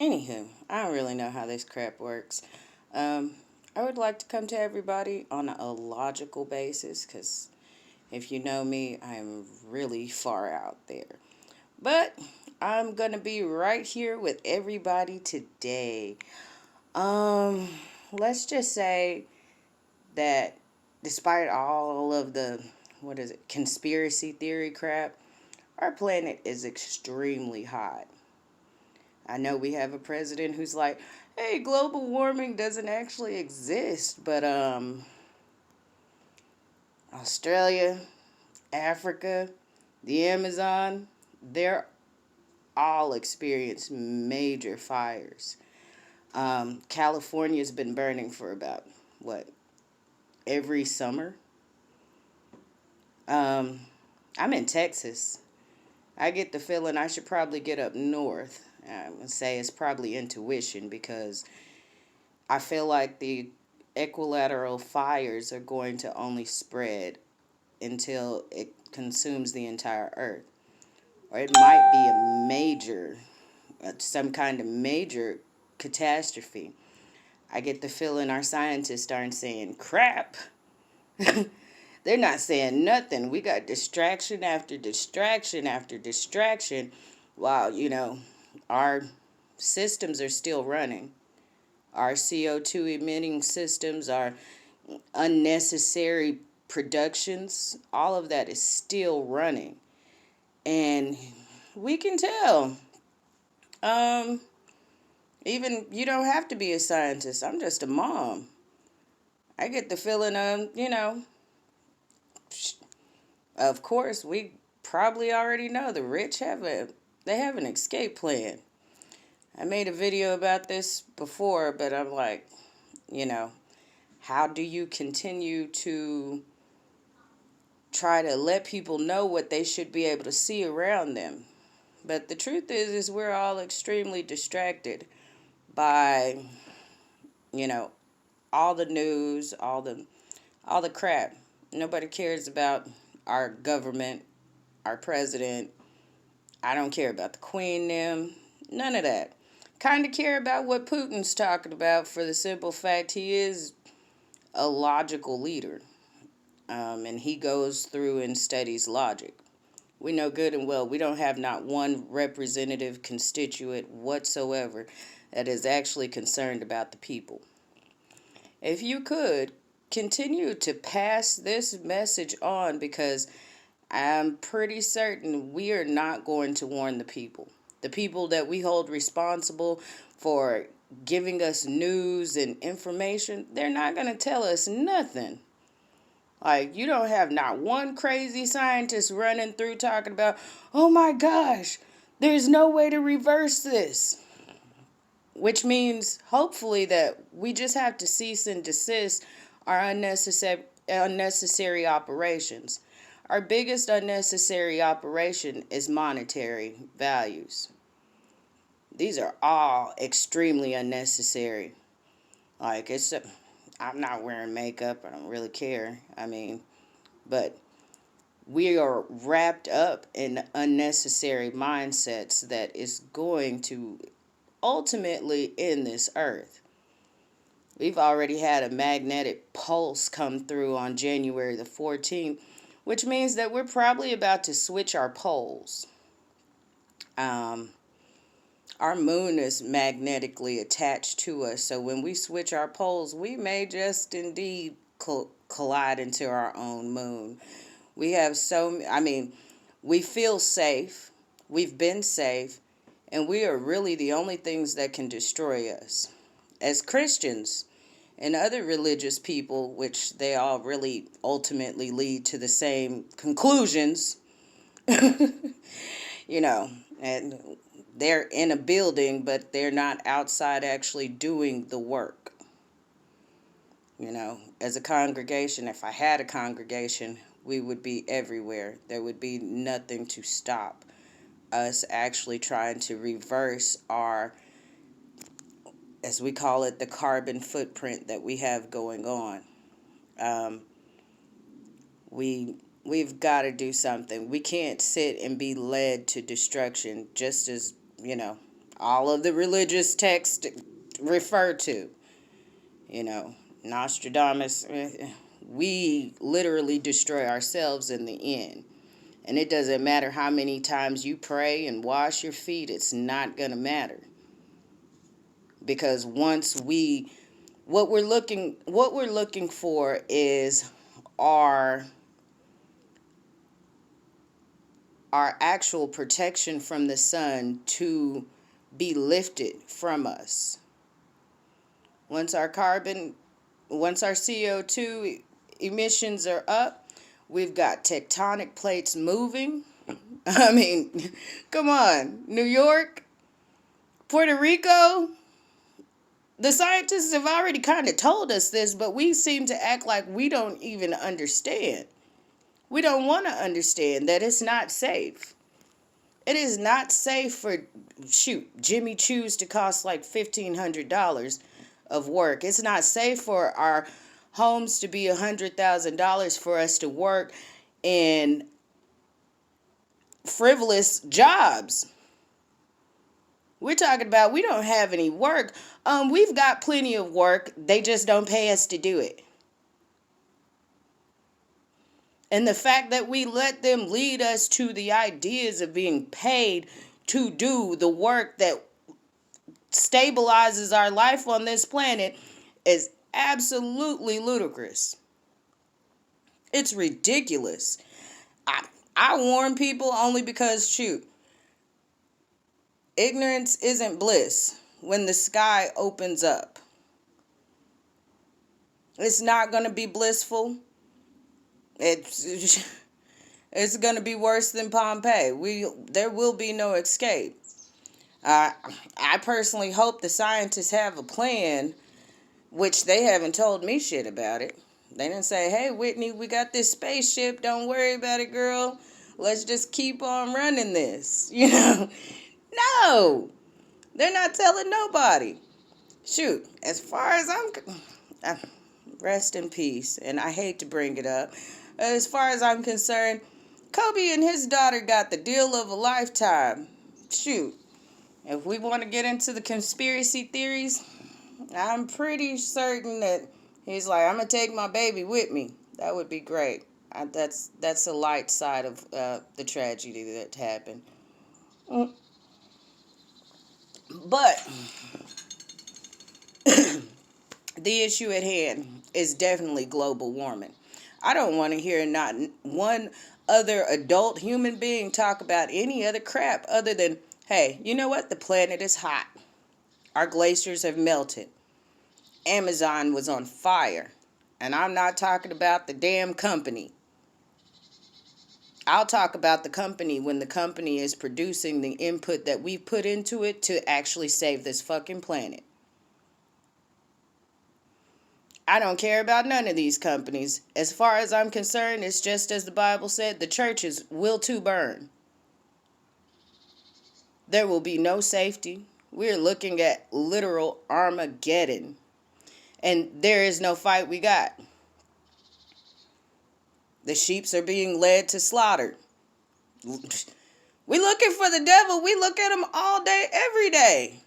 Anywho, I don't really know how this crap works. Um, I would like to come to everybody on a logical basis because if you know me, I'm really far out there. But I'm going to be right here with everybody today. Um, let's just say that despite all of the, what is it, conspiracy theory crap, our planet is extremely hot. I know we have a president who's like, hey, global warming doesn't actually exist, but Australia, Africa, the Amazon, they're all experience major fires. California's been burning for about, what, every summer? Um, I'm in Texas. I get the feeling I should probably get up north. I'm going to say it's probably intuition because I feel like the equilateral fires are going to only spread until it consumes the entire earth. Or it might be a major, some kind of major catastrophe. I get the feeling our scientists aren't saying crap. They're not saying nothing. We got distraction after distraction after distraction while, our systems are still running. Our CO2 emitting systems, our unnecessary productions, all of that is still running. And we can tell. Um, Even you don't have to be a scientist. I'm just a mom. I get the feeling, of course, we probably already know the rich they have an escape plan. I made a video about this before, but I'm like, you know, how do you continue to try to let people know what they should be able to see around them? But the truth is we're all extremely distracted by, you know, all the news, all the crap. Nobody cares about our government, our president. I don't care about the queen them. None of that. Kind of care about what Putin's talking about for the simple fact he is a logical leader. And he goes through and studies logic. We know good and well we don't have not one representative constituent whatsoever that is actually concerned about the people. If you could continue to pass this message on, because I'm pretty certain we are not going to warn the people. The people that we hold responsible for giving us news and information, they're not going to tell us nothing. Like, you don't have not one crazy scientist running through talking about, oh my gosh, there's no way to reverse this. Which means, hopefully, that we just have to cease and desist our unnecessary operations. Our biggest unnecessary operation is monetary values. These are all extremely unnecessary. Like, I'm not wearing makeup. I don't really care. I mean, but we are wrapped up in unnecessary mindsets that is going to ultimately end this earth. We've already had a magnetic pulse come through on January the 14th, which means that we're probably about to switch our poles. Um, our moon is magnetically attached to us, so when we switch our poles, we may just indeed collide into our own moon. We have we feel safe, we've been safe, and we are really the only things that can destroy us. As Christians and other religious people, which they all really ultimately lead to the same conclusions, you know, and they're in a building, but they're not outside actually doing the work. As a congregation, if I had a congregation, we would be everywhere. There would be nothing to stop us actually trying to reverse our, as we call it, the carbon footprint that we have going on. Um, we've got to do something. We can't sit and be led to destruction just as, you know, all of the religious texts refer to. You know, Nostradamus, we literally destroy ourselves in the end. And it doesn't matter how many times you pray and wash your feet, it's not going to matter. Because what we're looking for is our actual protection from the sun to be lifted from us. Once our CO2 emissions are up, we've got tectonic plates moving. I mean, come on, New York, Puerto Rico. The scientists have already kind of told us this, but we seem to act like we don't even understand. We don't want to understand that it's not safe. It is not safe for, Jimmy Choo's to cost like $1,500 of work. It's not safe for our homes to be $100,000 for us to work in frivolous jobs. We're talking about we don't have any work. We've got plenty of work. They just don't pay us to do it. And the fact that we let them lead us to the ideas of being paid to do the work that stabilizes our life on this planet is absolutely ludicrous. It's ridiculous. I warn people only because, ignorance isn't bliss when the sky opens up. It's not going to be blissful. It's going to be worse than Pompeii. There will be no escape. I personally hope the scientists have a plan, which they haven't told me shit about it. They didn't say, hey, Whitney, we got this spaceship. Don't worry about it, girl. Let's just keep on running this. No, they're not telling nobody. As far as rest in peace, and I hate to bring it up. As far as I'm concerned, Kobe and his daughter got the deal of a lifetime. If we want to get into the conspiracy theories, I'm pretty certain that he's like, I'm going to take my baby with me. That would be great. That's the light side of the tragedy that happened. But the issue at hand is definitely global warming. I don't want to hear not one other adult human being talk about any other crap other than, hey, you know what? The planet is hot. Our glaciers have melted. Amazon was on fire. And I'm not talking about the damn company. I'll talk about the company when the company is producing the input that we put into it to actually save this fucking planet. I don't care about none of these companies. As far as I'm concerned, it's just as the Bible said, the churches will too burn. There will be no safety. We're looking at literal Armageddon. And there is no fight we got. The sheeps are being led to slaughter. We looking for the devil. We look at him all day, every day.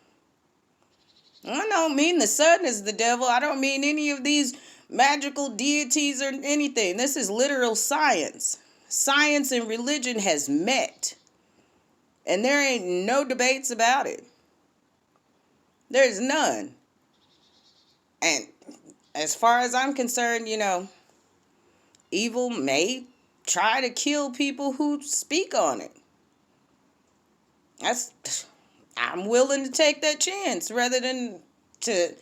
I don't mean the sun is the devil. I don't mean any of these magical deities or anything. This is literal science. Science and religion has met. And there ain't no debates about it. There's none. And as far as I'm concerned, evil may try to kill people who speak on it. I'm willing to take that chance rather than to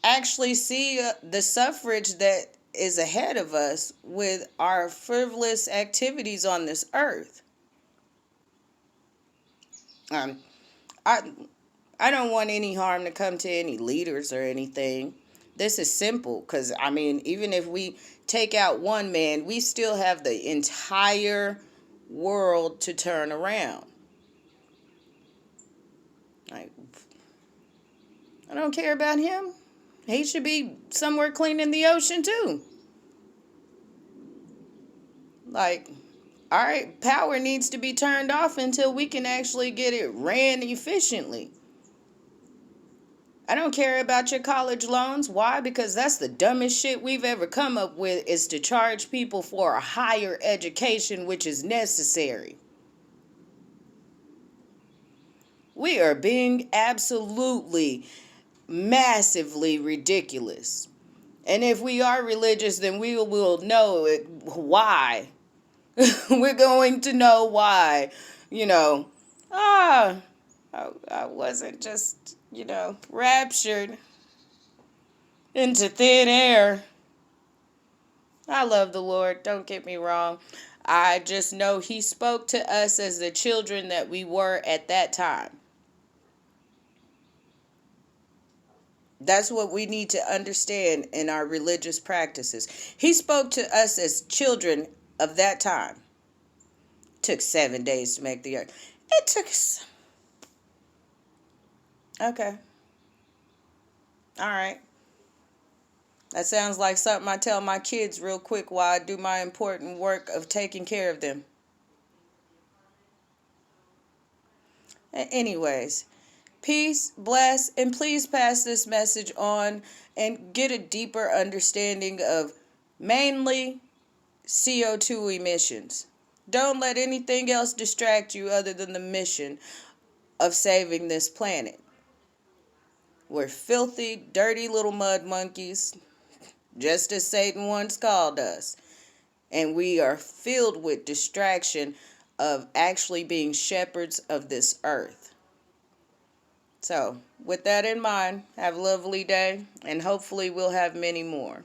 actually see the suffrage that is ahead of us with our frivolous activities on this earth. I don't want any harm to come to any leaders or anything. This is simple because, even if we take out one man, we still have the entire world to turn around. I don't care about him. He should be somewhere cleaning the ocean too. All right, power needs to be turned off until we can actually get it ran efficiently. I don't care about your college loans. Why? Because that's the dumbest shit we've ever come up with, is to charge people for a higher education, which is necessary. We are being absolutely, massively ridiculous. And if we are religious, then we will know why. We're going to know why. You know, ah, I wasn't just, raptured into thin air. I love the Lord, don't get me wrong. I just know He spoke to us as the children that we were at that time. That's what we need to understand in our religious practices. He spoke to us as children of that time. Took 7 days to make the earth. It took us. Okay. All right. That sounds like something I tell my kids real quick while I do my important work of taking care of them. Anyways, peace, bless, and please pass this message on and get a deeper understanding of mainly CO2 emissions. Don't let anything else distract you other than the mission of saving this planet. We're filthy, dirty little mud monkeys, just as Satan once called us. And we are filled with distraction of actually being shepherds of this earth. So, with that in mind, have a lovely day, and hopefully we'll have many more.